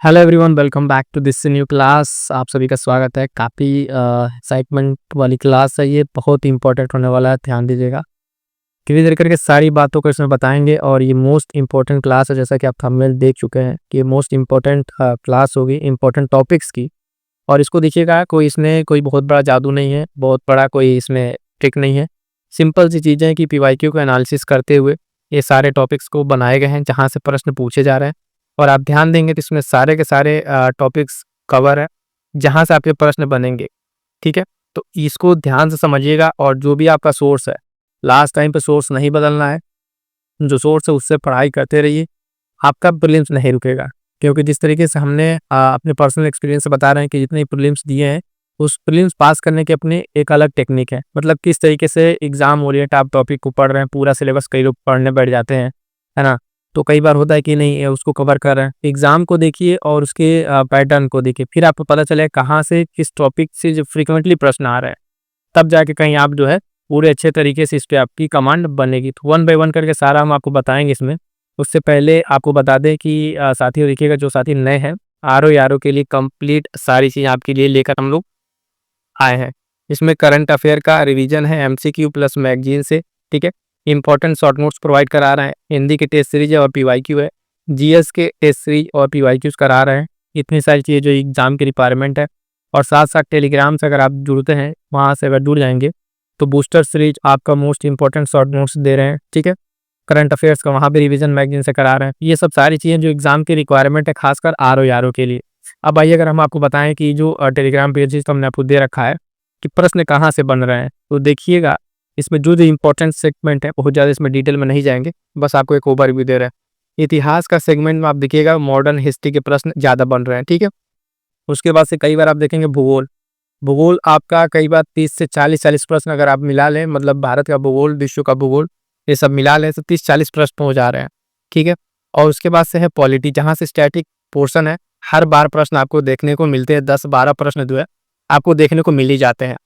Hello everyone, welcome back to this new class. आप सभी का स्वागत है। काफ़ी एक्साइटमेंट वाली क्लास है, ये बहुत इंपॉर्टेंट होने वाला है, ध्यान दीजिएगा। धीरे धीरे करके सारी बातों को इसमें बताएंगे और ये मोस्ट इंपॉर्टेंट क्लास है, जैसा कि आप थंबनेल देख चुके हैं कि ये मोस्ट इंपॉर्टेंट क्लास होगी इंपॉर्टेंट टॉपिक्स की। और इसको देखिएगा, कोई इसमें कोई बहुत बड़ा जादू नहीं है, बहुत बड़ा कोई इसमें ट्रिक नहीं है। सिंपल सी चीज़ें हैं कि पीवाईक्यू को एनालिसिस करते हुए ये सारे टॉपिक्स को बनाए गए हैं जहाँ से प्रश्न पूछे जा रहे हैं। और आप ध्यान देंगे तो इसमें सारे के सारे टॉपिक्स कवर है जहाँ से आपके प्रश्न बनेंगे। ठीक है, तो इसको ध्यान से समझिएगा। और जो भी आपका सोर्स है, लास्ट टाइम पे सोर्स नहीं बदलना है। जो सोर्स है उससे पढ़ाई करते रहिए, आपका प्रीलिम्स नहीं रुकेगा। क्योंकि जिस तरीके से हमने अपने पर्सनल एक्सपीरियंस से बता रहे हैं कि जितने प्रीलिम्स दिए हैं, उस प्रीलिम्स पास करने की अपनी एक अलग टेक्निक है। मतलब किस तरीके से एग्जाम ओरिएंट आप टॉपिक को पढ़ रहे हैं, पूरा सिलेबस कई लोग पढ़ने बैठ जाते हैं, है ना। तो कई बार होता है कि नहीं उसको कवर कर रहे हैं। एग्जाम को देखिए और उसके पैटर्न को देखिए, फिर आपको पता चले कहाँ से किस टॉपिक से जो फ्रिक्वेंटली प्रश्न आ रहे हैं, तब जाके कहीं आप जो है पूरे अच्छे तरीके से इस पे आपकी कमांड बनेगी। तो वन बाय वन करके सारा हम आपको बताएंगे इसमें। उससे पहले आपको बता दें कि साथियों देखिएगा, जो साथी नए हैं, आर के लिए कंप्लीट सारी चीज़ आपके लिए लेकर हम लोग आए हैं। इसमें करंट अफेयर का रिवीजन है एमसीक्यू प्लस मैगजीन से। ठीक है, इंपॉर्टेंट शॉर्ट नोट्स प्रोवाइड करा रहे हैं। हिंदी के टेस्ट सीरीज है और पीवाईक्यू है। जीएस के टेस्ट सीरीज और पीवाईक्यूज करा रहे हैं। इतनी सारी चीज़ें जो एग्जाम की रिक्वायरमेंट है। और साथ साथ टेलीग्राम से अगर आप जुड़ते हैं, वहाँ से अगर जुड़ जाएंगे तो बूस्टर सीरीज आपका मोस्ट इंपॉर्टेंट शॉर्ट नोट्स दे रहे हैं। ठीक है, करंट अफेयर्स का वहाँ भी रिवीजन मैगजीन से करा रहे हैं। ये सब सारी चीज़ें जो एग्जाम की रिक्वायरमेंट है, खासकर आर के लिए। अब आइए अगर हम आपको बताएं कि जो टेलीग्राम पेजेस तो हमने आपको दे रखा है कि प्रश्न कहाँ से बन रहे हैं, तो देखिएगा इसमें जो इंपॉर्टेंट सेगमेंट है, बहुत ज़्यादा इसमें डिटेल में नहीं जाएंगे, बस आपको एक ओवरव्यू दे रहे हैं। इतिहास का सेगमेंट में आप देखिएगा मॉडर्न हिस्ट्री के प्रश्न ज़्यादा बन रहे हैं। ठीक है, उसके बाद से कई बार आप देखेंगे भूगोल। भूगोल आपका कई बार 30 से 40 प्रश्न अगर आप मिला लें, मतलब भारत का भूगोल, विश्व का भूगोल, ये सब मिला लें तो 30-40 प्रश्न हो जा रहे हैं। ठीक है, और उसके बाद से है पॉलिटी, जहाँ से स्टैटिक पोर्शन है। हर बार प्रश्न आपको देखने को मिलते हैं, 10-12 प्रश्न जो है आपको देखने को मिल ही जाते हैं।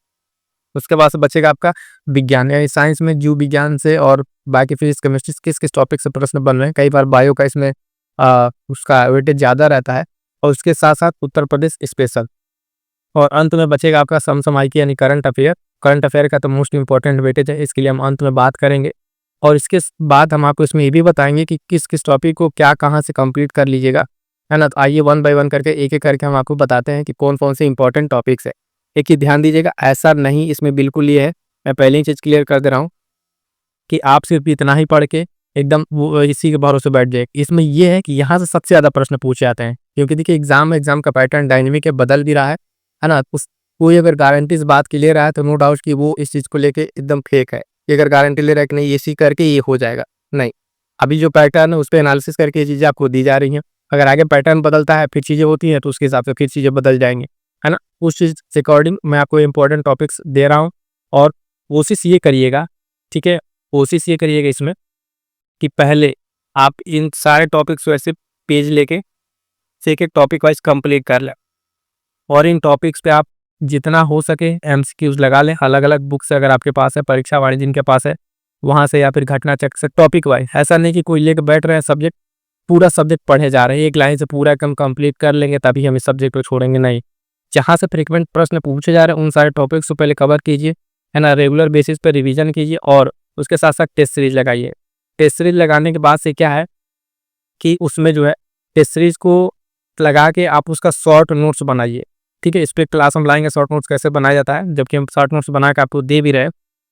उसके बाद से बचेगा आपका विज्ञान, यानी साइंस में जीव विज्ञान से और बाकी फिजिक्स केमिस्ट्री किस किस टॉपिक से प्रश्न बन रहे हैं। कई बार बायो का इसमें उसका वेटेज ज़्यादा रहता है। और उसके साथ साथ उत्तर प्रदेश स्पेशल। और अंत में बचेगा आपका समसामयिक यानी करंट अफेयर। करंट अफेयर का तो मोस्ट इंपॉर्टेंट वेटेज है, इसके लिए हम अंत में बात करेंगे। और इसके बाद हम आपको इसमें ये भी बताएंगे कि किस किस टॉपिक को क्या कहाँ से कंप्लीट कर लीजिएगा, है ना। तो आइए वन बाय वन करके एक एक करके हम आपको बताते हैं कि कौन कौन से इंपॉर्टेंट टॉपिक्स है। एक ही ध्यान दीजिएगा, ऐसा नहीं इसमें बिल्कुल ये है, मैं पहले ही चीज़ क्लियर कर दे रहा हूँ कि आप सिर्फ इतना ही पढ़ के एकदम वो इसी के भरोसे बैठ जाए। इसमें ये है कि यहाँ से सबसे ज़्यादा प्रश्न पूछे जाते हैं, क्योंकि देखिए एग्जाम का पैटर्न डायनेमिक है, बदल भी रहा है ना। उस कोई अगर गारंटी इस बात की ले रहा है तो नो डाउट कि वो इस चीज़ को लेके एकदम फेक है। कि अगर गारंटी ले रहा है कि नहीं इसी करके ये हो जाएगा, नहीं। अभी जो पैटर्न है उस पर एनालिसिस करके ये चीज़ें आपको दी जा रही हैं। अगर आगे पैटर्न बदलता है, फिर चीज़ें होती हैं, तो उसके हिसाब से फिर चीज़ें बदल जाएंगी, है ना। उस चीज़ के अकॉर्डिंग मैं आपको इंपॉर्टेंट टॉपिक्स दे रहा हूँ। और कोशिश ये करिएगा, ठीक है, कोशिश ये करिएगा इसमें कि पहले आप इन सारे टॉपिक्स को ऐसे पेज लेके एक एक टॉपिक वाइज कंप्लीट कर लें। और इन टॉपिक्स पे आप जितना हो सके एमसीक्यूज लगा लें। अलग अलग बुक्स अगर आपके पास है, परीक्षा वाणिज्य जिनके पास है, वहाँ से, या फिर घटना चक्र से, टॉपिक वाइज। ऐसा नहीं कि कोई लेके बैठ रहे हैं सब्जेक्ट, पूरा सब्जेक्ट पढ़े जा रहे हैं, एक लाइन से पूरा कम कंप्लीट कर लेंगे तभी हम इस सब्जेक्ट को छोड़ेंगे, नहीं। जहाँ से फ्रिक्वेंट प्रश्न पूछे जा रहे हैं उन सारे टॉपिक्स को पहले कवर कीजिए, है ना। रेगुलर बेसिस पर रिविजन कीजिए और उसके साथ साथ टेस्ट सीरीज लगाइए। टेस्ट सीरीज लगाने के बाद से क्या है कि उसमें जो है टेस्ट सीरीज को लगा के आप उसका शॉर्ट नोट्स बनाइए। ठीक है, इस पर क्लास हम लाएंगे शॉर्ट नोट्स कैसे बनाया जाता है, जबकि हम शॉर्ट नोट्स बना के आपको दे भी रहे हैं,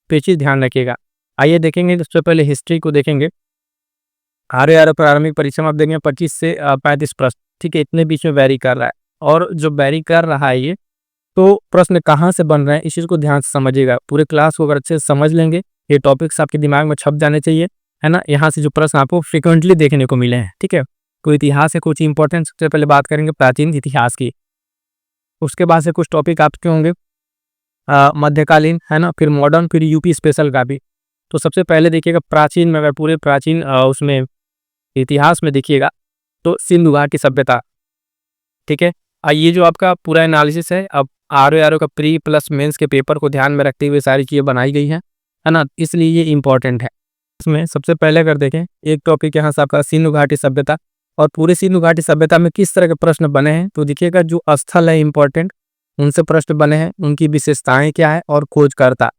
तो ये चीज़ ध्यान रखिएगा। आइए देखेंगे, सबसे पहले हिस्ट्री को देखेंगे। आर प्रारंभिक परीक्षा में आप देखेंगे 25 से 35 प्रश्न। ठीक है, इतने बीच में वेरी कर रहा है। और जो वेरी कर रहा है ये, तो प्रश्न कहाँ से बन रहे हैं इस चीज़ को ध्यान से समझिएगा। पूरे क्लास को अगर अच्छे से समझ लेंगे, ये टॉपिक्स आपके दिमाग में छप जाने चाहिए, है ना। यहाँ से जो प्रश्न आपको फ्रिक्वेंटली देखने को मिले हैं, ठीक है। कोई इतिहास है, कुछ इंपॉर्टेंट, सबसे पहले बात करेंगे प्राचीन इतिहास की। उसके बाद से कुछ टॉपिक आपके होंगे मध्यकालीन, है ना, फिर मॉडर्न, फिर यूपी स्पेशल का भी। तो सबसे पहले देखिएगा प्राचीन में, अगर पूरे प्राचीन उसमें इतिहास में देखिएगा तो सिंधु घाटी सभ्यता। ठीक है, ये जो आपका पूरा एनालिसिस है, अब आर का प्री प्लस मेंस के पेपर को ध्यान में रखते हुए सारी चीज़ें बनाई गई हैं, है ना। इसलिए ये इंपॉर्टेंट है। इसमें सबसे पहले अगर देखें, एक टॉपिक यहाँ से आपका सिंधु घाटी सभ्यता और पूरे सिंधु घाटी सभ्यता में किस तरह के प्रश्न बने हैं, तो देखिएगा जो स्थल है इंपॉर्टेंट, उनसे प्रश्न बने हैं, उनकी विशेषताएं क्या है और खोजकर्ता।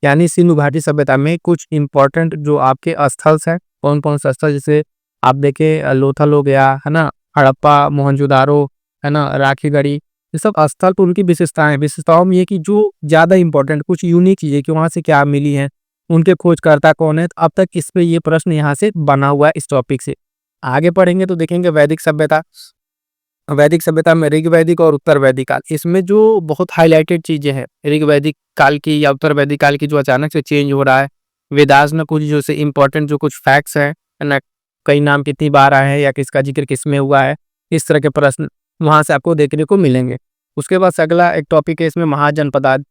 यानी सिंधु घाटी सभ्यता में कुछ इंपॉर्टेंट जो आपके स्थल है, कौन कौन सा स्थल, जैसे आप देखें लोथल हो गया है ना, हड़प्पा, मोहनजोदारो है ना, राखीगढ़ी, ये सब स्थल तो उनकी विशेषताओं में ये कि जो ज़्यादा इंपॉर्टेंट कुछ यूनिक चीज़ें कि वहाँ से क्या मिली है, उनके खोजकर्ता कौन है। तो अब तक इस पे ये प्रश्न यहाँ से बना हुआ है इस टॉपिक से। आगे पढ़ेंगे तो देखेंगे वैदिक सभ्यता। वैदिक सभ्यता में ऋग वैदिक और उत्तर वैदिक काल, इसमें जो बहुत हाईलाइटेड चीजें हैं ऋग वैदिक काल की या उत्तर वैदिक काल की, जो अचानक से चेंज हो रहा है, वेदास में कुछ जो से इंपॉर्टेंट जो कुछ फैक्ट्स है ना, कई नाम कितनी बार आए हैं या किसका जिक्र किसमें हुआ है, इस तरह के प्रश्न वहां से आपको देखने को मिलेंगे। उसके बाद अगला एक टॉपिक है इसमें महाजनपदार्थ,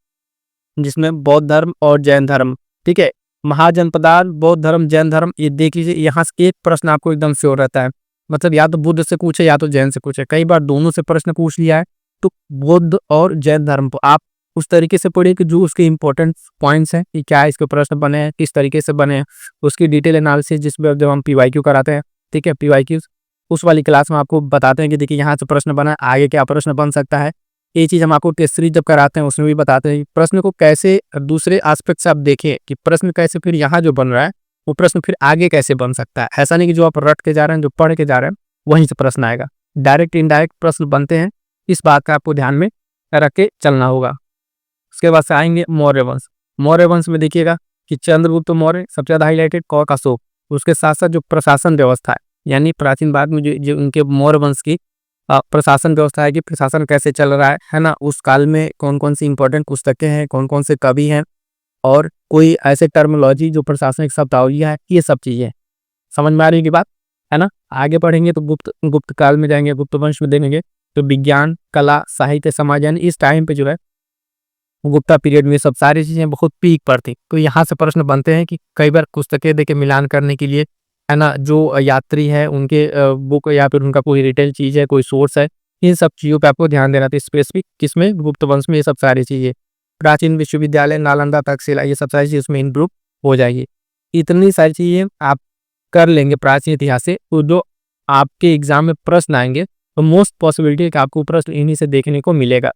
जिसमें बौद्ध धर्म और जैन धर्म। ठीक है, महाजनपदार्थ, बौद्ध धर्म, जैन धर्म, ये देख लीजिए, यहाँ से एक प्रश्न आपको एकदम श्योर रहता है, मतलब या तो बुद्ध से पूछे या तो जैन से पूछे, कई बार दोनों से प्रश्न पूछ लिया है। तो बौद्ध और जैन धर्म को आप उस तरीके से पढ़िए कि जो उसके इंपॉर्टेंट पॉइंट्स हैं कि क्या इसके प्रश्न बने हैं, किस तरीके से बने हैं, उसकी डिटेल एनालिसिस, जिसमें जब हम पीवाईक्यू कराते हैं, ठीक है, पीवाईक्यू उस वाली क्लास में आपको बताते हैं कि देखिए यहाँ से प्रश्न बना है, आगे क्या प्रश्न बन सकता है। ये चीज़ हम आपको टेस्ट सीरीज जब कराते हैं उसमें भी बताते हैं प्रश्न को कैसे दूसरे एस्पेक्ट से आप देखें कि प्रश्न कैसे फिर यहाँ जो बन रहा है वो प्रश्न फिर आगे कैसे बन सकता है। ऐसा नहीं कि जो आप रट के जा रहे हैं, जो पढ़ के जा रहे हैं वहीं से प्रश्न आएगा, डायरेक्ट इनडायरेक्ट प्रश्न बनते हैं, इस बात का आपको ध्यान में रख के चलना होगा। उसके बाद से आएंगे मौर्य वंश। मौर्य वंश में देखिएगा कि चंद्रगुप्त मौर्य सबसे ज़्यादा हाईलाइटेड, कौक अशोक, उसके साथ साथ जो प्रशासन व्यवस्था है, यानी प्राचीन भारत में जो उनके मौर्य वंश की प्रशासन व्यवस्था है कि प्रशासन कैसे चल रहा है ना, उस काल में कौन कौन सी इंपॉर्टेंट पुस्तकें हैं, कौन कौन से कवि हैं, और कोई ऐसे टर्मिनोलॉजी जो प्रशासनिक शब्दावलियाँ है, ये सब चीज़ें समझ में आ रही की बात है ना। आगे पढ़ेंगे तो गुप्त काल में जाएंगे, गुप्त वंश में देखेंगे तो विज्ञान, कला, साहित्य, समाज, यानी इस टाइम पे जो है गुप्ता पीरियड में सब सारी चीजें बहुत पीक पर थी। तो यहाँ से प्रश्न बनते हैं कि कई बार पुस्तकें देके मिलान करने के लिए है ना, जो यात्री है उनके बुक या फिर उनका कोई रिटेल चीज है, कोई सोर्स है, इन सब चीज़ों पे आपको ध्यान देना था स्पेसिफिक, किसमें, गुप्त वंश में। ये सब सारी चीज़ें प्राचीन विश्वविद्यालय, नालंदा, तक्षशिला, ये सब सारी चीज़ उसमें इनग्रुप हो जाएगी। इतनी सारी चीज़ें आप कर लेंगे प्राचीन इतिहास से, तो जो आपके एग्जाम में प्रश्न आएंगे तो मोस्ट पॉसिबिलिटी है कि आपको प्रश्न इन्हीं से देखने को मिलेगा।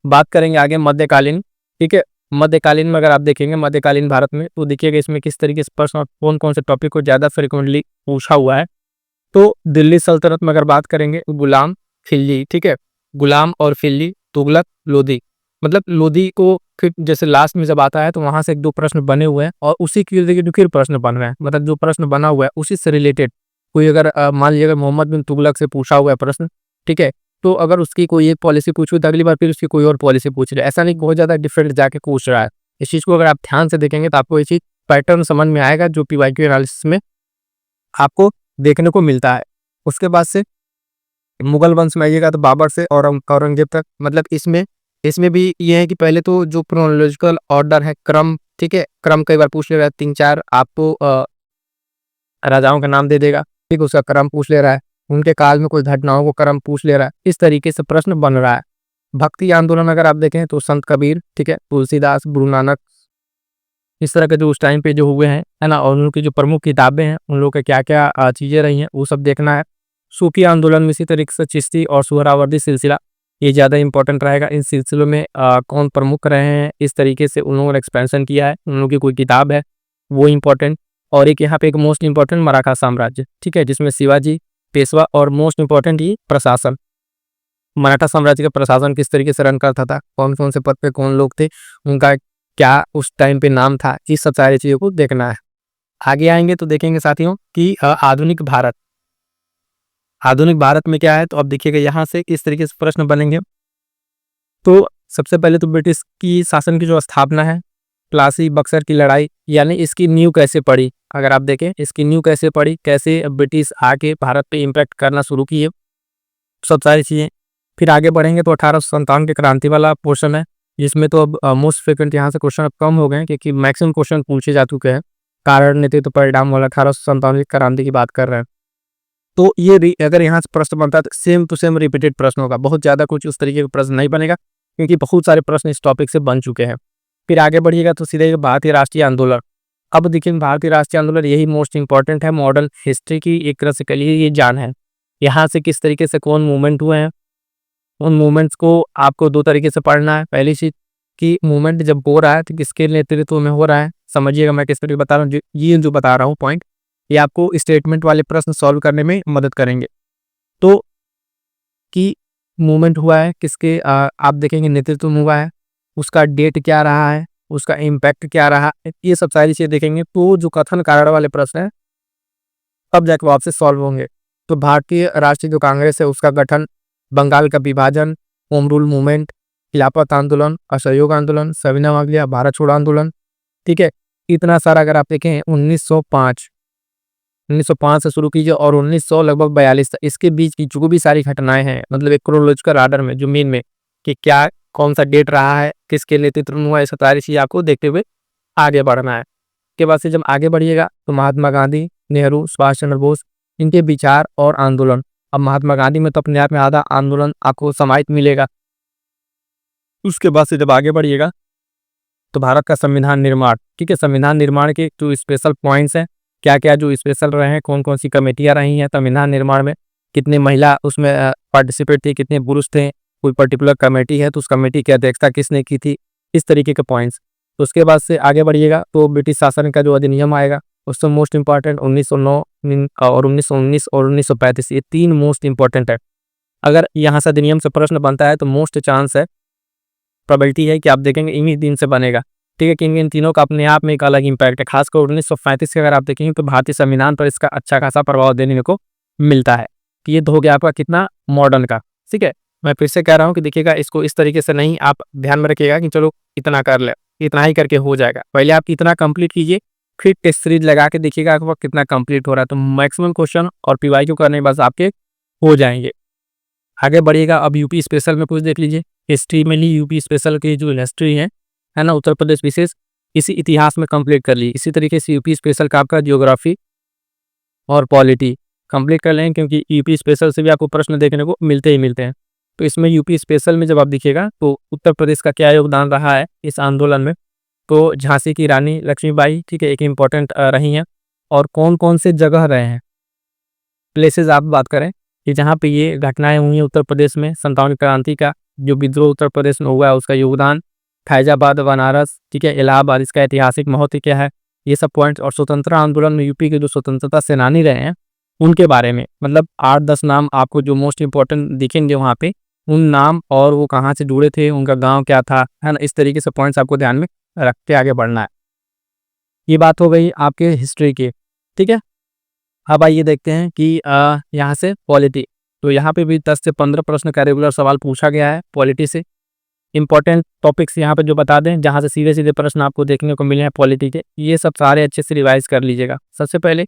बात करेंगे आगे मध्यकालीन। ठीक है, मध्यकालीन में अगर आप देखेंगे मध्यकालीन भारत में, तो देखिएगा इसमें किस तरीके से प्रश्न और कौन कौन से टॉपिक को ज़्यादा फ्रिक्वेंटली पूछा हुआ है। तो दिल्ली सल्तनत में अगर बात करेंगे तो गुलाम, खिलजी, ठीक है, गुलाम और खिलजी, तुगलक, लोधी, मतलब लोधी को फिर जैसे लास्ट में जब आता है तो वहां से एक दो प्रश्न बने हुए हैं और उसी की फिर प्रश्न बन रहे हैं, मतलब जो प्रश्न बना हुआ है उसी से रिलेटेड कोई अगर मान लीजिए मोहम्मद बिन तुगलक से पूछा हुआ है प्रश्न, ठीक है, तो अगर उसकी कोई एक पॉलिसी पूछी तो अगली बार फिर उसकी कोई और पॉलिसी पूछ रहे, ऐसा नहीं बहुत ज़्यादा डिफरेंट जाके पूछ रहा है। इस चीज़ को अगर आप ध्यान से देखेंगे तो आपको ये चीज़ पैटर्न समझ में आएगा जो पीवाईक्यू एनालिसिस में आपको देखने को मिलता है। उसके बाद से मुगल वंश में आइएगा तो बाबर से और औरंगजेब तक, मतलब इसमें भी ये है कि पहले तो जो क्रोनोलॉजिकल ऑर्डर है, क्रम, ठीक है, क्रम कई बार पूछ ले रहा है, 3-4 आपको राजाओं का नाम दे देगा, ठीक, उसका क्रम पूछ ले रहा है, उनके काल में कुछ घटनाओं को क्रम पूछ ले रहा है, इस तरीके से प्रश्न बन रहा है। भक्ति आंदोलन अगर आप देखें तो संत कबीर, ठीक है, तुलसीदास, गुरु नानक, इस तरह के जो उस टाइम पे जो हुए हैं है ना, और उनकी जो प्रमुख किताबें हैं उन लोगों के क्या क्या चीज़ें रही हैं वो सब देखना है। सूफी आंदोलन में इसी तरीके से चिश्ती और सुहरावर्दी सिलसिला, ये ज़्यादा इंपॉर्टेंट रहेगा। इन सिलसिलों में कौन प्रमुख रहे हैं, इस तरीके से उन लोगों ने एक्सपेंशन किया है, उन लोगों की कोई किताब है वो इंपॉर्टेंट। और एक यहाँ पे एक मोस्ट इंपॉर्टेंट मराठा साम्राज्य, ठीक है, जिसमें शिवाजी, पेशवा और मोस्ट इंपॉर्टेंट ये प्रशासन, मराठा साम्राज्य का प्रशासन किस तरीके से रन करता था, कौन कौन से पद पे कौन लोग थे, उनका क्या उस टाइम पे नाम था, इस सब सारी चीज़ों को देखना है। आगे आएंगे तो देखेंगे साथियों कि आधुनिक भारत, आधुनिक भारत में क्या है, तो अब देखिएगा यहाँ से किस तरीके से प्रश्न बनेंगे। तो सबसे पहले तो ब्रिटिश की शासन की जो स्थापना है, प्लासी बक्सर की लड़ाई, यानी इसकी नींव कैसे पड़ी, अगर आप देखें इसकी नींव कैसे पड़ी, कैसे ब्रिटिश आके भारत पे इम्पैक्ट करना शुरू किए, सब सारी चीज़ें। फिर आगे बढ़ेंगे तो 1857 के क्रांति वाला पोर्शन है, जिसमें तो अब मोस्ट फ्रिक्वेंट यहाँ से क्वेश्चन अब कम हो गए हैं क्योंकि मैक्सिमम क्वेश्चन पूछे जा चुके हैं। कारण नेतृत्व परिणाम वाला 1857 की क्रांति की बात कर रहे हैं। तो ये अगर यहाँ से प्रश्न बनता है तो सेम टू सेम रिपीटेड प्रश्न होगा, बहुत ज़्यादा कुछ उस तरीके का प्रश्न नहीं बनेगा क्योंकि बहुत सारे प्रश्न इस टॉपिक से बन चुके हैं। फिर आगे बढ़िएगा तो सीधे भारतीय राष्ट्रीय आंदोलन। अब देखिए भारतीय राष्ट्रीय आंदोलन यही मोस्ट इंपॉर्टेंट है, मॉडर्न हिस्ट्री की एक तरह से कह लीजिए ये जान है। यहाँ से किस तरीके से कौन मूवमेंट हुए हैं, उन मूवमेंट्स को आपको 2 तरीके से पढ़ना है। पहली चीज़ कि मूवमेंट जब हो रहा है तो किसके नेतृत्व में हो रहा है, समझिएगा मैं किस तरीके बता रहा हूँ। ये जो बता रहा हूँ पॉइंट, ये आपको स्टेटमेंट वाले प्रश्न सॉल्व करने में मदद करेंगे। तो कि मूवमेंट हुआ है किसके आप देखेंगे नेतृत्व में हुआ है, उसका डेट क्या रहा है, उसका इम्पैक्ट क्या रहा है, ये सब सारी चीज़ें देखेंगे। तो जो कथन कारण वाले प्रश्न हैं तब जाके वो आपसे सॉल्व होंगे। तो भारतीय राष्ट्रीय जो कांग्रेस है उसका गठन, बंगाल का विभाजन, होम रूल मूवमेंट, खिलाफत आंदोलन, असहयोग आंदोलन, सविनय अवज्ञा, भारत छोड़ो आंदोलन, ठीक है। इतना सारा अगर आप देखें 1905 से शुरू कीजिए और 1900 लगभग 42 तक, इसके बीच की जो भी सारी घटनाएं हैं, मतलब एक क्रोनोलॉजिकल आर्डर में जो मेन में कि क्या कौन सा डेट रहा है, किसके नेतृत्व में हुआ, ये सारी चीज़ आपको देखते हुए आगे बढ़ना है। इसके बाद से जब आगे बढ़िएगा तो महात्मा गांधी, नेहरू, सुभाष चंद्र बोस, इनके विचार और आंदोलन। अब महात्मा गांधी में तो अपने आप में आधा आंदोलन आपको समाहित मिलेगा। उसके बाद से जब आगे बढ़िएगा तो भारत का संविधान निर्माण, ठीक है। संविधान निर्माण के जो स्पेशल पॉइंट्स हैं, क्या क्या जो स्पेशल रहे हैं, कौन कौन सी कमेटियां रही हैं संविधान निर्माण में, कितने महिला उसमें पार्टिसिपेट थी, कितने पुरुष थे, कोई पर्टिकुलर कमेटी है तो उस कमेटी की अध्यक्षता किसने की थी, इस तरीके के पॉइंट्स। तो उसके बाद से आगे बढ़िएगा तो ब्रिटिश शासन का जो अधिनियम आएगा उससे मोस्ट इंपॉर्टेंट 1909 और 1919 और 1935, ये 3 मोस्ट इंपॉर्टेंट है। अगर यहाँ से अधिनियम से प्रश्न बनता है तो मोस्ट चांस है, प्रोबेबिलिटी है कि आप देखेंगे इन्हीं दिन से बनेगा, ठीक है। कि इन तीनों का अपने आप में एक अलग इंपैक्ट है। खासकर 1935 के अगर आप देखेंगे तो भारतीय संविधान पर इसका अच्छा खासा प्रभाव देने को मिलता है। तो ये हो गया आपका कितना मॉडर्न का, ठीक है। मैं फिर से कह रहा हूँ कि देखिएगा इसको इस तरीके से नहीं, आप ध्यान में रखिएगा कि चलो इतना कर ले, इतना ही करके हो जाएगा। पहले आप इतना कंप्लीट कीजिए, फिर टेस्ट सीरीज लगा के देखिएगा आपका कितना कंप्लीट हो रहा है। तो मैक्सिमम क्वेश्चन और पीवाईक्यू करने बस आपके हो जाएंगे। आगे बढ़िएगा, अब यूपी स्पेशल में कुछ देख लीजिए। हिस्ट्री में ली यूपी स्पेशल की जो हिस्ट्री है ना, उत्तर प्रदेश विशेष, इसी इतिहास में कंप्लीट कर ली। इसी तरीके से यूपी स्पेशल का आपका ज्योग्राफी और पॉलिटी कंप्लीट कर लें, क्योंकि यूपी स्पेशल से भी आपको प्रश्न देखने को मिलते ही मिलते हैं। तो इसमें यूपी स्पेशल में जब आप देखिएगा तो उत्तर प्रदेश का क्या योगदान रहा है इस आंदोलन में, तो झांसी की रानी लक्ष्मीबाई, ठीक है, एक इम्पॉर्टेंट रही हैं। और कौन कौन से जगह रहे हैं, प्लेसेस आप बात करें कि जहाँ पे ये घटनाएं हुई हैं उत्तर प्रदेश में, 57 क्रांति का जो विद्रोह उत्तर प्रदेश में हुआ है उसका योगदान, फैजाबाद, बनारस, ठीक है, इलाहाबाद, इसका ऐतिहासिक महत्व क्या है, ये सब पॉइंट्स। और स्वतंत्रता आंदोलन में यूपी के जो स्वतंत्रता सेनानी रहे हैं उनके बारे में, मतलब 8-10 नाम आपको जो मोस्ट इंपॉर्टेंट दिखेंगे वहाँ पे, उन नाम और वो कहाँ से जुड़े थे, उनका गांव क्या था, है ना। इस तरीके से पॉइंट्स आपको ध्यान में रख के आगे बढ़ना है। ये बात हो गई आपके हिस्ट्री की, ठीक है। अब आइए देखते हैं कि यहाँ से पॉलिटी, तो यहाँ पे भी 10 से 15 प्रश्न का रेगुलर सवाल पूछा गया है पॉलिटी से। इंपॉर्टेंट टॉपिक्स यहाँ पे जो बता दें जहाँ से सीधे सीधे प्रश्न आपको देखने को मिले हैं पॉलिटी के, ये सब सारे अच्छे से रिवाइज कर लीजिएगा। सबसे पहले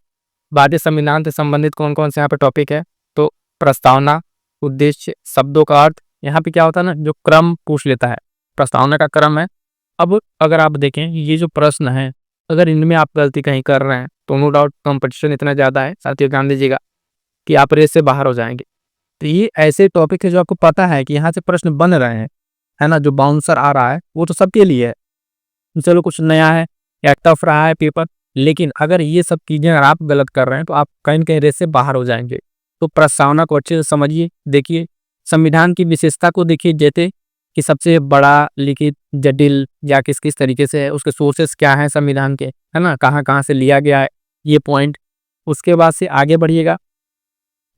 भारतीय संविधान से संबंधित कौन कौन से यहाँ पे टॉपिक है, तो प्रस्तावना, उद्देश्य, शब्दों का अर्थ। यहाँ पे क्या होता है ना, जो क्रम पूछ लेता है, प्रस्तावना का क्रम है। अब अगर आप देखें ये जो प्रश्न है, अगर इनमें आप गलती कहीं कर रहे हैं तो नो डाउट कंपटीशन इतना ज़्यादा है, साथियों ध्यान दीजिएगा कि आप रेस से बाहर हो जाएंगे। तो ये ऐसे टॉपिक है जो आपको पता है कि यहाँ से प्रश्न बन रहे हैं, है ना। जो बाउंसर आ रहा है वो तो सबके लिए है, चलो कुछ नया है या टफ रहा है पेपर, लेकिन अगर ये सब चीज़ें अगर आप गलत कर रहे हैं तो आप कहीं न कहीं रेस से बाहर हो जाएंगे। तो प्रस्तावना को अच्छे से समझिए, देखिए संविधान की विशेषता को देखिए, जैसे कि सबसे बड़ा, लिखित, जटिल या किस किस तरीके से है, उसके सोर्सेस क्या हैं संविधान के, है ना, कहाँ कहाँ से लिया गया है, ये पॉइंट। उसके बाद से आगे बढ़िएगा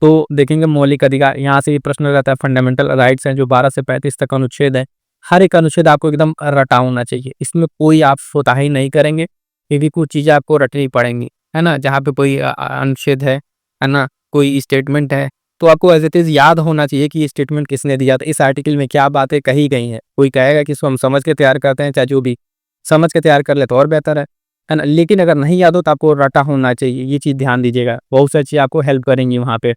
तो देखेंगे मौलिक अधिकार, यहाँ से भी प्रश्न रहता है। फंडामेंटल राइट्स हैं जो 12 से 35 तक अनुच्छेद है, हर एक अनुच्छेद आपको एकदम रटा होना चाहिए, इसमें कोई आप कोताही नहीं करेंगे, क्योंकि कुछ चीज़ें आपको रटनी पड़ेंगी, है ना। जहाँ पे कोई अनुच्छेद है ना, कोई स्टेटमेंट है, तो आपको एज इट इज़ याद होना चाहिए कि ये स्टेटमेंट किसने दिया था, इस आर्टिकल में क्या बातें कही गई हैं। कोई कहेगा कि इसको हम समझ के तैयार करते हैं, चाहे जो भी, समझ के तैयार कर ले तो और बेहतर है ना। लेकिन अगर नहीं याद हो तो आपको रटा होना चाहिए, ये चीज़ ध्यान दीजिएगा, बहुत सारी चीज़ आपको हेल्प करेंगी वहाँ पे।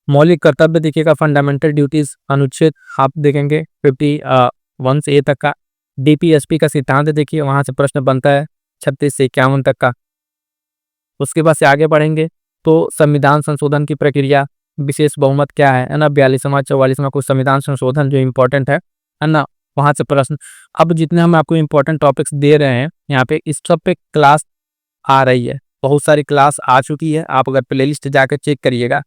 मौलिक कर्तव्य देखिएगा, फंडामेंटल ड्यूटीज अनुच्छेद आप देखेंगे 51 से ए तक का। डीपीएसपी का सिद्धांत देखिए, वहाँ से प्रश्न बनता है 36 से 51 तक का। उसके बाद से आगे बढ़ेंगे तो संविधान संशोधन की प्रक्रिया, विशेष बहुमत क्या है ना, 42वां 44वां कुछ संविधान संशोधन जो इम्पोर्टेंट है ना, वहाँ से प्रश्न। अब जितने हम आपको इम्पोर्टेंट टॉपिक्स दे रहे हैं यहाँ पे, इस सब पे क्लास आ रही है, बहुत सारी क्लास आ चुकी है। आप अगर प्लेलिस्ट जाकर चेक करिएगा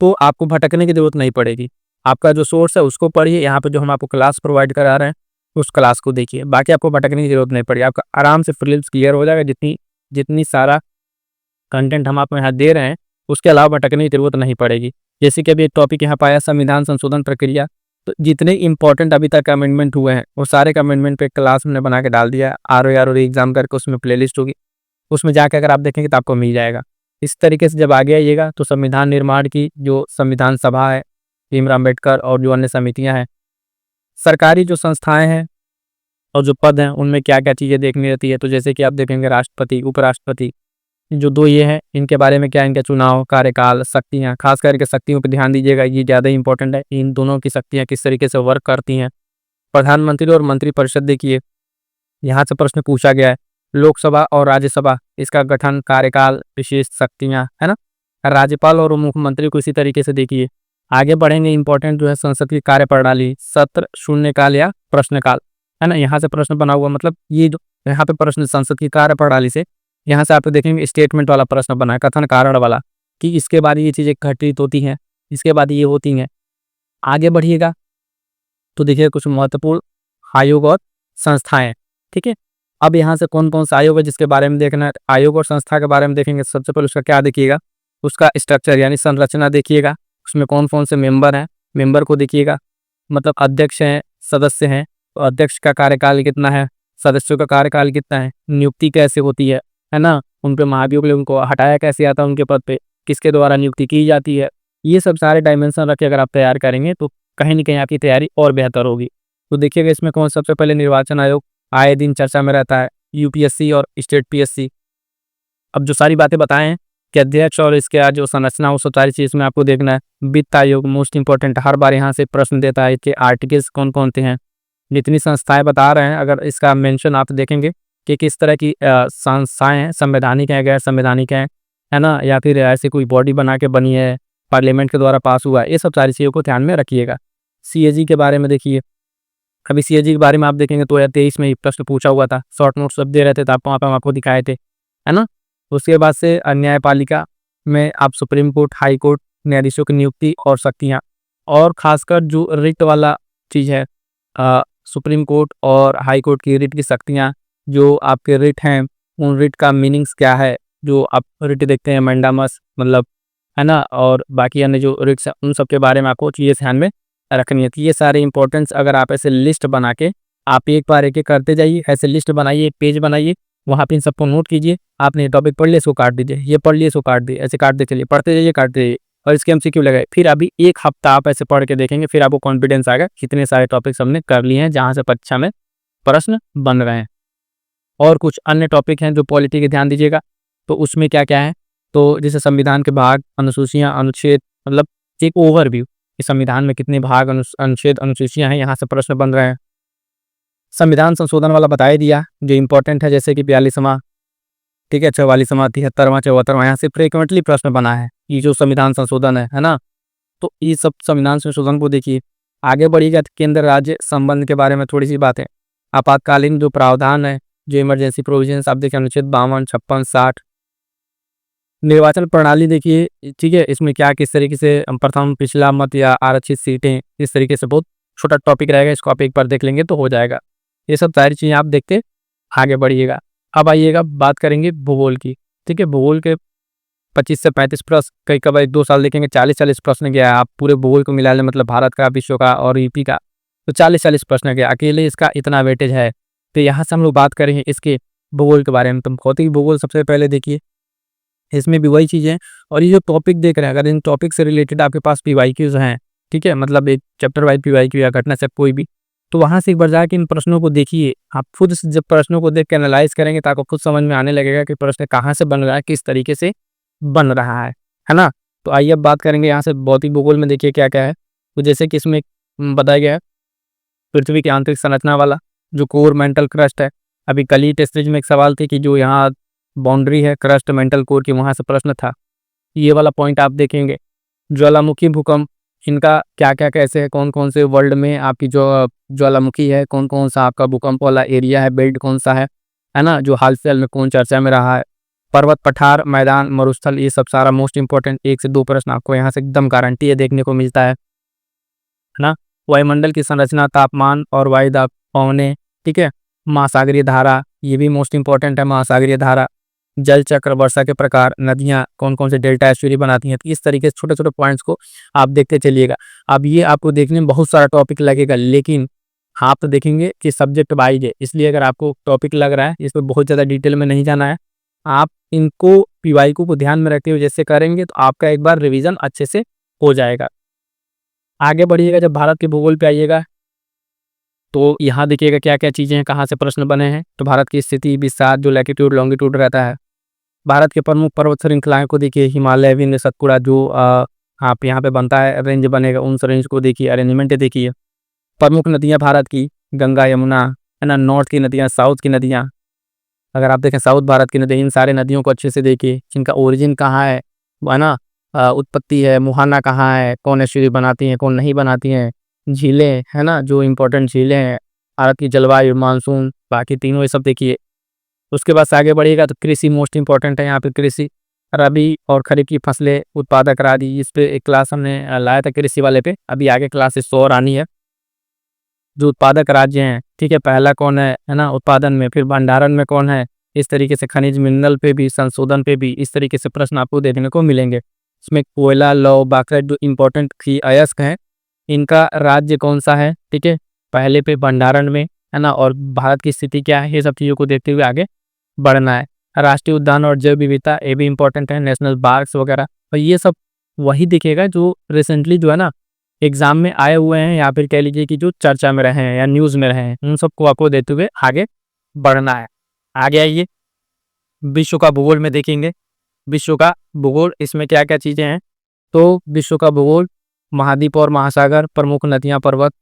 तो आपको भटकने की ज़रूरत नहीं पड़ेगी। आपका जो सोर्स है उसको पढ़िए, यहाँ पे जो हम आपको क्लास प्रोवाइड करा रहे हैं उस क्लास को देखिए, बाकी आपको भटकने की ज़रूरत नहीं पड़ेगी। आपका आराम से प्रीलिम्स क्लियर हो जाएगा, जितनी सारा कंटेंट हम आपको यहाँ दे रहे हैं उसके अलावा भटकने की ज़रूरत नहीं पड़ेगी। जैसे कि अभी एक टॉपिक यहाँ पाया संविधान संशोधन प्रक्रिया, तो जितने इंपॉर्टेंट अभी तक अमेंडमेंट हुए हैं वो सारे अमेंडमेंट पे क्लास हमने बना के डाल दिया है। आर ओ एग्जाम करके उसमें प्लेलिस्ट होगी, उसमें जाकर अगर आप देखेंगे तो आपको मिल जाएगा। इस तरीके से जब आगे आइएगा तो संविधान निर्माण की जो संविधान सभा है, भीमराव अम्बेडकर और जो अन्य समितियाँ हैं, सरकारी जो संस्थाएं हैं और जो पद हैं उनमें क्या क्या चीज़ें देखनी रहती है। तो जैसे कि आप देखेंगे राष्ट्रपति, उपराष्ट्रपति, जो दो ये हैं इनके बारे में क्या, इनका चुनाव, कार्यकाल, शक्तियाँ, खास करके शक्तियों पर ध्यान दीजिएगा, ये ज़्यादा इंपॉर्टेंट है। इन दोनों की शक्तियाँ किस तरीके से वर्क करती हैं। प्रधानमंत्री और मंत्रिपरिषद देखिए, यहाँ से प्रश्न पूछा गया है। लोकसभा और राज्यसभा, इसका गठन, कार्यकाल, विशेष शक्तियाँ, है ना। राज्यपाल और मुख्यमंत्री को इसी तरीके से देखिए। आगे बढ़ेंगे, इंपॉर्टेंट जो है संसद की कार्यप्रणाली, सत्र, शून्यकाल या प्रश्नकाल, है ना। यहाँ से प्रश्न बना हुआ, मतलब ये जो यहाँ पे प्रश्न संसद की कार्यप्रणाली से, यहाँ से आप देखेंगे स्टेटमेंट वाला प्रश्न बना है, कथन कारण वाला, कि इसके बाद ये चीज़ें घटित होती हैं, इसके बाद ये होती हैं। आगे बढ़िएगा तो देखिए कुछ महत्वपूर्ण आयोग और संस्थाएं, ठीक है। अब यहाँ से कौन कौन सा आयोग है जिसके बारे में देखना है। आयोग और संस्था के बारे में देखेंगे, सबसे पहले उसका क्या देखिएगा, उसका स्ट्रक्चर यानी संरचना देखिएगा, उसमें कौन कौन से मेंबर हैं, मेंबर को देखिएगा, मतलब अध्यक्ष हैं, सदस्य हैं, तो अध्यक्ष का कार्यकाल कितना है, सदस्यों का कार्यकाल कितना है, नियुक्ति कैसे होती है ना, उन पर महाभियोग के लिए उनको हटाया कैसे आता है उनके पद पे, किसके द्वारा नियुक्ति की जाती है। ये सब सारे डायमेंशन रख के अगर आप तैयार करेंगे तो कहीं ना कहीं आपकी तैयारी और बेहतर होगी। तो देखिएगा इसमें कौन, सबसे पहले निर्वाचन आयोग आए दिन चर्चा में रहता है, यूपीएससी और स्टेट पीएससी। अब जो सारी बातें बताएं हैं कि अध्यक्ष और इसके जो संरचना, वो सब सारी चीज़ में आपको देखना है। वित्त आयोग मोस्ट इंपॉर्टेंट, हर बार यहाँ से प्रश्न देता है कि आर्टिकल्स कौन कौन से हैं। जितनी संस्थाएं बता रहे हैं अगर इसका मेंशन आप देखेंगे कि किस तरह की संस्थाएं हैं, संवैधानिक हैं, गैर संवैधानिक हैं, है ना, या फिर ऐसी कोई बॉडी बना के बनी है, पार्लियामेंट के द्वारा पास हुआ है, ये सब सारी चीज़ों को ध्यान में रखिएगा। सीएजी के बारे में देखिए, अभी सीएजी के बारे में आप देखेंगे 2023 में ही प्रश्न पूछा हुआ था, शॉर्ट नोट्स सब दे रहे थे तो आप वहाँ पर हम आपको दिखाए थे, है ना। उसके बाद से न्यायपालिका में आप सुप्रीम कोर्ट, हाई कोर्ट, न्यायाधीशों की नियुक्ति और शक्तियाँ, और खासकर जो रिट वाला चीज़ है, सुप्रीम कोर्ट और हाई कोर्ट की रिट की शक्तियाँ, जो आपके रिट हैं उन रिट का मीनिंग्स क्या है, जो आप रिट देखते हैं मैंडामस, मतलब, है ना, और बाकी अन्य जो रिट्स हैं उन सब के बारे में आपको चीज़ें ध्यान में रखनी है। ये सारे इंपॉर्टेंस अगर आप ऐसे लिस्ट बना के आप एक बार एक करते जाइए, ऐसे लिस्ट बनाइए, एक पेज बनाइए, वहाँ पे इन सबको नोट कीजिए। आपने ये टॉपिक पढ़ लिया, इसको काट दीजिए, ये पढ़ लिया, इसको काट दिए, ऐसे काटते चलिए, पढ़ते जाइए, काटते जाइए, और इसके एमसीक्यू लगाए। फिर अभी एक हफ्ता आप ऐसे पढ़ के देखेंगे, फिर आपको कॉन्फिडेंस आएगा कितने सारे टॉपिक्स हमने कर लिए हैं जहाँ से परीक्षा में प्रश्न बन रहे हैं। और कुछ अन्य टॉपिक हैं जो पॉलिटी के ध्यान दीजिएगा, तो उसमें क्या क्या है, तो जैसे संविधान के भाग, अनुसूचियाँ, अनुच्छेद, मतलब एक ओवरव्यू कि संविधान में कितने भाग, अनुच्छेद, अनुसूचियाँ हैं, यहाँ से प्रश्न बन रहे हैं। संविधान संशोधन वाला बता ही दिया जो इंपॉर्टेंट है, जैसे कि 42वां, ठीक है, 44वां, 73वां, 74वां, यहाँ से फ्रीक्वेंटली प्रश्न बना है ये जो संविधान संशोधन है ना। तो ये सब संविधान संशोधन को देखिए। आगे बढ़िएगा तो केंद्र राज्य संबंध के बारे में थोड़ी सी बात है। आपातकालीन जो प्रावधान है, जो इमरजेंसी प्रोविजंस, आप देखिए अनुच्छेद 52, 56, 60। निर्वाचन प्रणाली देखिए, ठीक है, इसमें क्या किस तरीके से प्रथम, पिछला मत या आरक्षित सीटें, इस तरीके से बहुत छोटा टॉपिक रहेगा, इसको आप एक बार देख लेंगे तो हो जाएगा। ये सब सारी चीज़ें आप देखते आगे बढ़िएगा। अब आइएगा बात करेंगे भूगोल की, ठीक है। भूगोल के 25 से 35 प्रश्न, कई कबार 1-2 साल देखेंगे 40-40 प्रश्न गया है। आप पूरे भूगोल को मिला लें, मतलब भारत का, विश्व का और यूपी का, तो 40-40 प्रश्न गया, अकेले इसका इतना वेटेज है। तो यहाँ से हम लोग बात करेंगे इसके भूगोल के बारे में। तो भौतिक भूगोल सबसे पहले देखिए, इसमें भी वही चीज़ें, और ये जो टॉपिक देख रहे हैं अगर इन टॉपिक से रिलेटेड आपके पास पीवाईक्यूज़ हैं, ठीक है, मतलब एक चैप्टर वाइज पीवाईक्यू या घटना से कोई भी, तो वहाँ से एक बार जाके इन प्रश्नों को देखिए। आप खुद से जब प्रश्नों को देख के एनालाइज करेंगे तो आपको खुद समझ में आने लगेगा कि प्रश्न कहाँ से बन रहा है, किस तरीके से बन रहा है ना। तो आइए अब बात करेंगे यहाँ से भौतिक भूगोल में। देखिए क्या क्या है, तो जैसे कि इसमें बताया गया है पृथ्वी की आंतरिक संरचना वाला जो कोर, मेंटल, क्रस्ट है। अभी कल ही टेस्ट सीरीज में एक सवाल थी कि जो यहाँ बाउंड्री है क्रस्ट, मेंटल कोर की, वहाँ से प्रश्न था, ये वाला पॉइंट आप देखेंगे। ज्वालामुखी, भूकंप, इनका क्या क्या कैसे है, कौन कौन से वर्ल्ड में आपकी जो ज्वालामुखी है, कौन कौन सा आपका भूकंप वाला एरिया है, बेल्ट कौन सा है ना, जो हाल फिलहाल में कौन चर्चा में रहा है। पर्वत, पठार, मैदान, मरुस्थल, ये सब सारा मोस्ट इंपॉर्टेंट 1 से 2 प्रश्न आपको यहाँ से एकदम गारंटी है देखने को मिलता है ना। वायुमंडल की संरचना, तापमान और वायुदाब पवनें, ठीक है। महासागरीय धारा, ये भी मोस्ट इंपॉर्टेंट है, महासागरीय धारा। जल चक्र, वर्षा के प्रकार, नदियाँ कौन कौन से डेल्टा एस्चुरी बनाती हैं, तो इस तरीके से छोटे छोटे पॉइंट्स को आप देखते चलिएगा। अब ये आपको देखने में बहुत सारा टॉपिक लगेगा, लेकिन आप तो देखेंगे कि सब्जेक्ट वाइज है, इसलिए अगर आपको टॉपिक लग रहा है इस पर बहुत ज़्यादा डिटेल में नहीं जाना है। आप इनको पीवाईक्यू को ध्यान में रखते हुए जैसे करेंगे तो आपका एक बार रिवीजन अच्छे से हो जाएगा। आगे बढ़िएगा, जब भारत के भूगोल पे आइएगा तो यहाँ देखिएगा क्या क्या चीज़ें हैं, कहाँ से प्रश्न बने हैं। तो भारत की स्थिति, विस्तार, जो लैटिट्यूड लॉन्गिट्यूड रहता है, भारत के प्रमुख पर्वत श्रृंखलाएं को देखिए, हिमालय, विंध्य, सतपुड़ा, जो आप यहाँ पे बनता है रेंज बनेगा, उन रेंज को देखिए, अरेंजमेंट देखिए। प्रमुख नदियाँ भारत की, गंगा, यमुना, है ना। नॉर्थ की नदियाँ, साउथ की नदियाँ, अगर आप देखें साउथ भारत की नदियाँ, इन सारे नदियों को अच्छे से देखिए, जिनका ओरिजिन कहाँ है ना, उत्पत्ति है, मुहाना कहाँ है, कौन एस्चुरी बनाती हैं, कौन नहीं बनाती हैं, झीलें, है ना, जो इंपॉर्टेंट झीलें हैं, भारत की जलवायु, मानसून, बाकी तीनों ये सब देखिए। उसके बाद से आगे बढ़िएगा तो कृषि मोस्ट इंपॉर्टेंट है, यहाँ पे कृषि, रबी और खरीफ की फसलें, उत्पादक राज्य, इस पे एक क्लास हमने लाया था कृषि वाले पे, अभी आगे क्लासेस और आनी है। जो उत्पादक राज्य हैं, ठीक है, पहला कौन है ना उत्पादन में, फिर भंडारण में कौन है, इस तरीके से खनिज मिनरल पे भी, संशोधन पे भी इस तरीके से प्रश्न आपको देखने को मिलेंगे। इसमें कोयला, लौह, बॉक्साइट जो इंपॉर्टेंट की अयस्क हैं, इनका राज्य कौन सा है, ठीक है, पहले पे भंडारण में, है ना, और भारत की स्थिति क्या है, ये सब चीज़ों को देखते हुए आगे बढ़ना है। राष्ट्रीय उद्यान और जैव विविधता, ये भी इंपॉर्टेंट है, नेशनल पार्क्स वगैरह, और ये सब वही दिखेगा जो रिसेंटली जो है ना एग्जाम में आए हुए हैं, या फिर कह लीजिए कि जो चर्चा में रहे हैं या न्यूज़ में रहे हैं, उन सबको आपको देते हुए आगे बढ़ना है। आगे आइए, विश्व का भूगोल में देखेंगे। विश्व का भूगोल, इसमें क्या क्या चीज़ें हैं, तो विश्व का भूगोल, महाद्वीप और महासागर, प्रमुख नदियाँ, पर्वत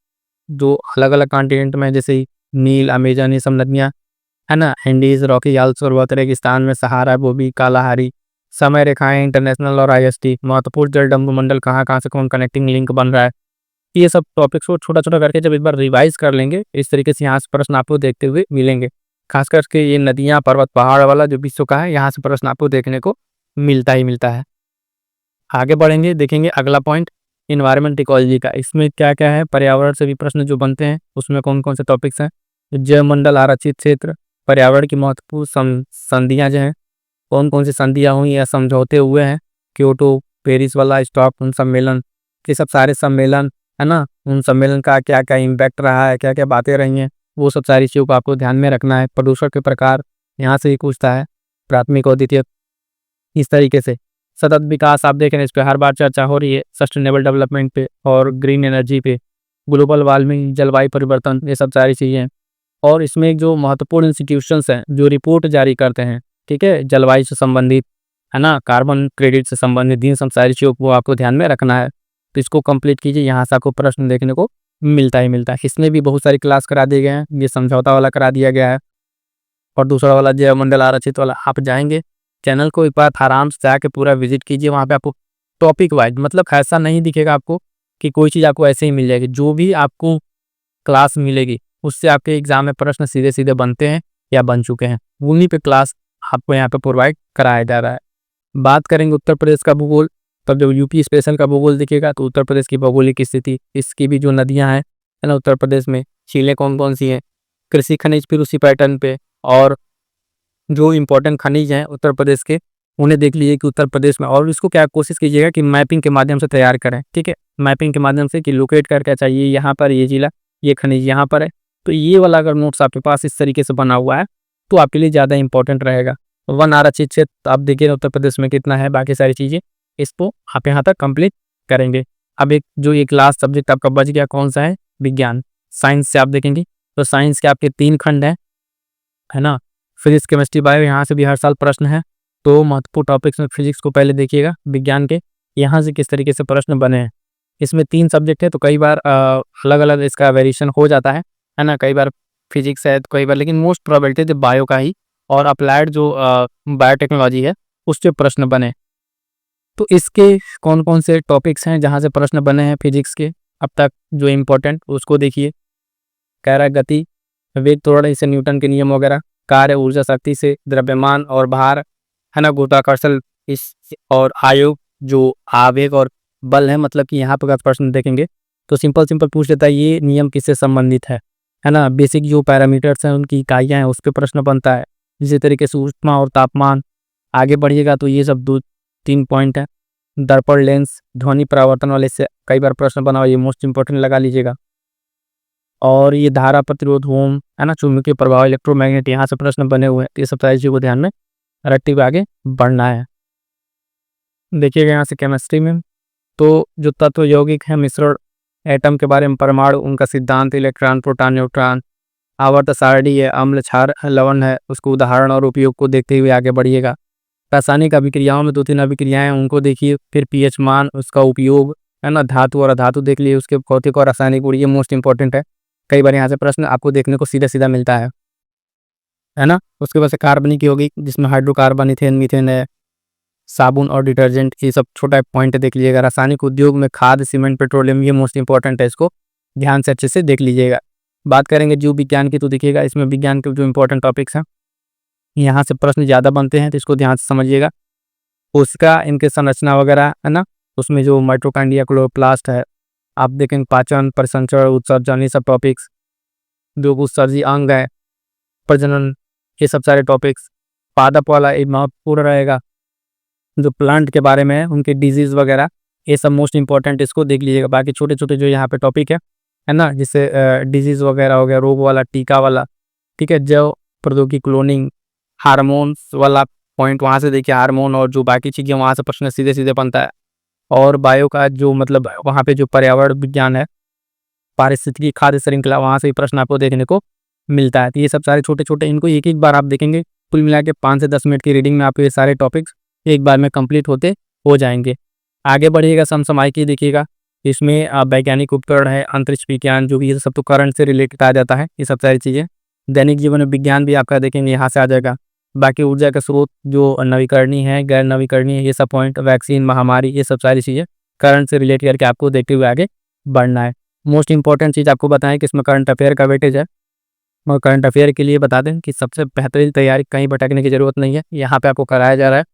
जो अलग अलग कॉन्टिनेंट में, जैसे नील, अमेजन, ये सब नदियाँ, है ना, एंडीज, रॉकी आल्प्स, पर्वत रेगिस्तान में सहारा, गोबी, कालाहारी, समय रेखाएं, इंटरनेशनल और आईएसटी, महत्वपूर्ण जल डंब मंडल, कहाँ कहाँ से कौन कनेक्टिंग लिंक बन रहा है, ये सब टॉपिक्स को छोटा छोटा करके जब एक बार रिवाइज कर लेंगे, इस तरीके से यहाँ से प्रश्न आपको देखते हुए मिलेंगे। खास करके ये नदियाँ, पर्वत, पहाड़ वाला जो विश्व का है, यहाँ से प्रश्न आपको देखने को मिलता ही मिलता है। आगे बढ़ेंगे, देखेंगे अगला पॉइंट इन्वायरमेंट इकोलॉजी का। इसमें क्या क्या है, पर्यावरण से भी प्रश्न जो बनते हैं, उसमें कौन कौन से टॉपिक्स हैं, जैव मंडल, आरक्षित क्षेत्र, पर्यावरण की महत्वपूर्ण संधियाँ जो हैं, कौन कौन सी संधियाँ हुई या समझौते हुए हैं, क्योटो, पेरिस वाला, स्टॉकहोम सम्मेलन, ये सब सारे सम्मेलन, है ना, उन सम्मेलन का क्या क्या इम्पैक्ट रहा है, क्या क्या बातें रही हैं, वो सब सारी चीज़ों को आपको ध्यान में रखना है। प्रदूषण के प्रकार यहाँ से ही पूछता है, प्राथमिक और द्वितीयक, इस तरीके से। सतत विकास आप देख रहे हैं, इस पर हर बार चर्चा हो रही है, सस्टेनेबल डेवलपमेंट पे और ग्रीन एनर्जी पे, ग्लोबल वार्मिंग, जलवायु परिवर्तन, ये सब सारी चीज़ें। और इसमें एक जो महत्वपूर्ण इंस्टीट्यूशंस हैं जो रिपोर्ट जारी करते हैं, ठीक है, जलवायु से संबंधित, है ना, कार्बन क्रेडिट से संबंधित, इन सब सारी चीज़ों को आपको ध्यान में रखना है। तो इसको कंप्लीट कीजिए, यहाँ से आपको प्रश्न देखने को मिलता ही मिलता है। इसमें भी बहुत सारी क्लास करा दिए गए हैं, ये समझौता वाला करा दिया गया है, और दूसरा वाला जैव मंडल आरक्षित वाला। आप जाएंगे चैनल को एक बार आराम से जाके पूरा विजिट कीजिए, वहाँ पे आपको टॉपिक वाइज, मतलब ऐसा नहीं दिखेगा आपको कि कोई चीज़ आपको ऐसे ही मिल जाएगी, जो भी आपको क्लास मिलेगी उससे आपके एग्जाम में प्रश्न सीधे सीधे बनते हैं या बन चुके हैं, उन्हीं पे क्लास आपको यहाँ पे प्रोवाइड कराया जा रहा है। बात करेंगे उत्तर प्रदेश का भूगोल, तब जब यूपी स्पेशल का भूगोल दिखेगा तो उत्तर प्रदेश की भौगोलिक स्थिति, इसकी भी जो नदियाँ हैं, है ना, उत्तर प्रदेश में झीलें कौन कौन सी हैं, कृषि खनिज फिर उसी पैटर्न पे, और जो इम्पोर्टेंट खनिज हैं उत्तर प्रदेश के, उन्हें देख लीजिए कि उत्तर प्रदेश में, और इसको क्या कोशिश कीजिएगा कि मैपिंग के माध्यम से तैयार करें, ठीक है, मैपिंग के माध्यम से कि लोकेट करके चाहिए यहाँ पर ये जिला, ये खनिज यहाँ पर है, तो ये वाला अगर नोट्स आपके पास इस तरीके से बना हुआ है तो आपके लिए ज़्यादा इंपॉर्टेंट रहेगा। वन आरक्षित क्षेत्र आप देखिए उत्तर प्रदेश में कितना है, बाकी सारी चीज़ें, इसको आप यहाँ तक कंप्लीट करेंगे। अब एक जो एक लास्ट सब्जेक्ट आपका बच गया, कौन सा है, विज्ञान। साइंस से आप देखेंगे तो साइंस के आपके 3 खंड हैं, है ना, फिजिक्स, केमिस्ट्री, बायो, यहाँ से भी हर साल प्रश्न है। तो महत्वपूर्ण टॉपिक्स में फिजिक्स को पहले देखिएगा, विज्ञान के यहाँ से किस तरीके से प्रश्न बने हैं। इसमें 3 सब्जेक्ट है, तो कई बार अलग अलग इसका वेरिएशन हो जाता है ना, कई बार फिजिक्स है तो कई बार, लेकिन मोस्ट प्रोबेबिलिटी बायो का ही और अप्लाइड जो बायोटेक्नोलॉजी है उससे प्रश्न बने। तो इसके कौन कौन से टॉपिक्स हैं जहाँ से प्रश्न बने हैं फिजिक्स के अब तक जो इम्पोर्टेंट, उसको देखिए। कह रहा है गति, वेग त्वरण से न्यूटन के नियम वगैरह, कार्य, ऊर्जा, शक्ति से, द्रव्यमान और भार, है ना, गुरुत्वाकर्षण इस और आयोग जो आवेग और बल है, मतलब कि यहाँ पर अगर प्रश्न देखेंगे तो सिंपल पूछ लेता है ये नियम किससे संबंधित है ना। बेसिक जो पैरामीटर्स हैं उनकी इकाइयाँ हैं उस पर प्रश्न बनता है। इसी तरीके से ऊष्मा और तापमान, आगे बढ़िएगा तो ये सब 2-3 पॉइंट है। दर्पण, लेंस, ध्वनि परावर्तन वाले से कई बार प्रश्न बना हुआ, ये मोस्ट इंपॉर्टेंट लगा लीजिएगा। और ये धारा, प्रतिरोध, ओम, है ना, चुंबकीय प्रभाव, इलेक्ट्रोमैग्नेट, यहाँ से प्रश्न बने हुए हैं। ये सब सारी चीज़ों को ध्यान में रखते हुए आगे बढ़ना है। देखिएगा यहाँ से केमिस्ट्री में तो जो तत्व यौगिक है, मिश्रण, एटम के बारे में, परमाणु, उनका सिद्धांत, इलेक्ट्रॉन, प्रोटॉन, न्यूट्रॉन, आवर्त सारणी है, अम्ल, क्षार, लवण है, उसको उदाहरण और उपयोग को देखते हुए आगे बढ़िएगा। रासायनिक अभिक्रियाओं में 2-3 अभिक्रियाएं उनको देखिए, फिर पीएच मान, उसका उपयोग, है ना, धातु और अधातु देख लिए, उसके भौतिक और रासायनिक गुण, ये मोस्ट इंपॉर्टेंट है। कई बार यहाँ से प्रश्न आपको देखने को सीधा मिलता है ना। उसके बाद से कार्बनिक यौगिक जिसमें हाइड्रोकार्बन, इथेन, मीथेन है, साबुन और डिटर्जेंट, ये सब छोटा पॉइंट देख लीजिएगा। रासायनिक उद्योग में खाद, सीमेंट, पेट्रोलियम, ये मोस्ट इंपॉर्टेंट है, इसको ध्यान से अच्छे से देख लीजिएगा। बात करेंगे जीव विज्ञान की तो देखिएगा इसमें विज्ञान के जो इंपॉर्टेंट टॉपिक्स हैं यहाँ से प्रश्न ज़्यादा बनते हैं, तो इसको ध्यान से समझिएगा। कोशिका, इनके संरचना वगैरह, है ना, उसमें जो माइटोकॉन्ड्रिया, क्लोरोप्लास्ट है, आप देखेंगे पाचन, परिसंचरण, उत्सर्जन, ये सब टॉपिक्स, जो उत्सर्जी अंग है, प्रजनन, ये सब सारे टॉपिक्स। पादप वाला एक महत्वपूर्ण रहेगा, जो प्लांट के बारे में है, उनके डिजीज वगैरह, ये सब मोस्ट इंपॉर्टेंट, इसको देख लीजिएगा। बाकी छोटे छोटे जो यहाँ पे टॉपिक है ना, जिससे डिजीज वगैरह हो गया, रोग वाला, टीका वाला, ठीक है, जैव प्रौद्योगिकी, क्लोनिंग, हार्मोन्स वाला पॉइंट वहाँ से देखिए, हार्मोन और जो बाकी चीज़ें वहाँ से प्रश्न सीधे बनता है। और बायो का जो मतलब वहाँ पे जो पर्यावरण विज्ञान है, पारिस्थितिकी, खाद्य श्रृंखला, वहाँ से भी प्रश्न आपको देखने को मिलता है। तो ये सब सारे छोटे छोटे, इनको एक एक बार आप देखेंगे, कुल मिला के 5 से 10 मिनट की रीडिंग में आपको ये सारे टॉपिक्स एक बार में कंप्लीट होते हो जाएंगे। आगे बढ़िएगा, समसामयिकी देखिएगा, इसमें वैज्ञानिक उपकरण है, अंतरिक्ष विज्ञान, जो भी ये सब तो करंट से रिलेटेड आ जाता है, ये सब सारी चीज़ें। दैनिक जीवन में विज्ञान भी आपका देखेंगे, यहाँ से आ जाएगा। बाकी ऊर्जा के स्रोत जो नवीकरणीय है, गैर नवीकरणीय है, ये सब पॉइंट, वैक्सीन, महामारी, ये सब सारी चीज़ें करंट से रिलेट करके आपको देखते हुए आगे बढ़ना है। मोस्ट इंपॉर्टेंट चीज़ आपको बताएं कि इसमें करंट अफेयर का वेटेज है, और करंट अफेयर के लिए बता दें कि सबसे बेहतरीन तैयारी, कहीं भटकने की जरूरत नहीं है, यहाँ पे आपको कराया जा रहा है।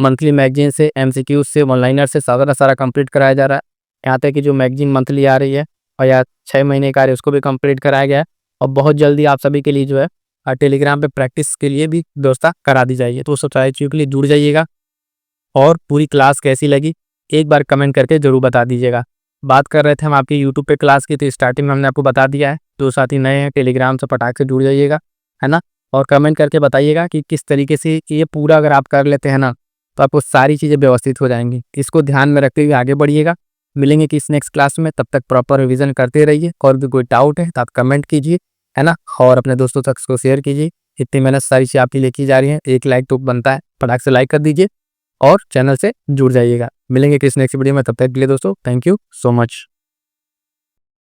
मंथली मैगजीन से, एमसीक्यू से, ऑनलाइनर से सारा कंप्लीट कराया जा रहा है। यहाँ तक कि जो मैगजीन मंथली आ रही है और या 6 महीने का आ रही है, उसको भी कंप्लीट कराया गया है। और बहुत जल्दी आप सभी के लिए जो है टेलीग्राम पे प्रैक्टिस के लिए भी व्यवस्था करा दी जाएगी। तो सब सारी चीज़ों के लिए जुड़ जाइएगा। और पूरी क्लास कैसी लगी एक बार कमेंट करके ज़रूर बता दीजिएगा। बात कर रहे थे हम आपकी यूट्यूब पे क्लास की, तो स्टार्टिंग में हमने आपको बता दिया है। जो साथी नए हैं, टेलीग्राम से फटाक से जुड़ जाइएगा, है ना। और कमेंट करके बताइएगा कि किस तरीके से ये पूरा अगर आप कर लेते हैं ना, तो आपको सारी चीज़ें व्यवस्थित हो जाएंगी। इसको ध्यान में रखते हुए आगे बढ़िएगा। मिलेंगे किस नेक्स्ट क्लास में, तब तक प्रॉपर रिवीजन करते रहिए। और भी कोई डाउट है तो आप कमेंट कीजिए, है ना, और अपने दोस्तों तक इसको शेयर कीजिए। इतनी मेहनत सारी चीज़ आपकी लेकी जा रही है, एक लाइक तो बनता है, फटाक से लाइक कर दीजिए और चैनल से जुड़ जाइएगा। मिलेंगे किस नेक्स्ट वीडियो में, तब तक के लिए दोस्तों थैंक यू सो मच।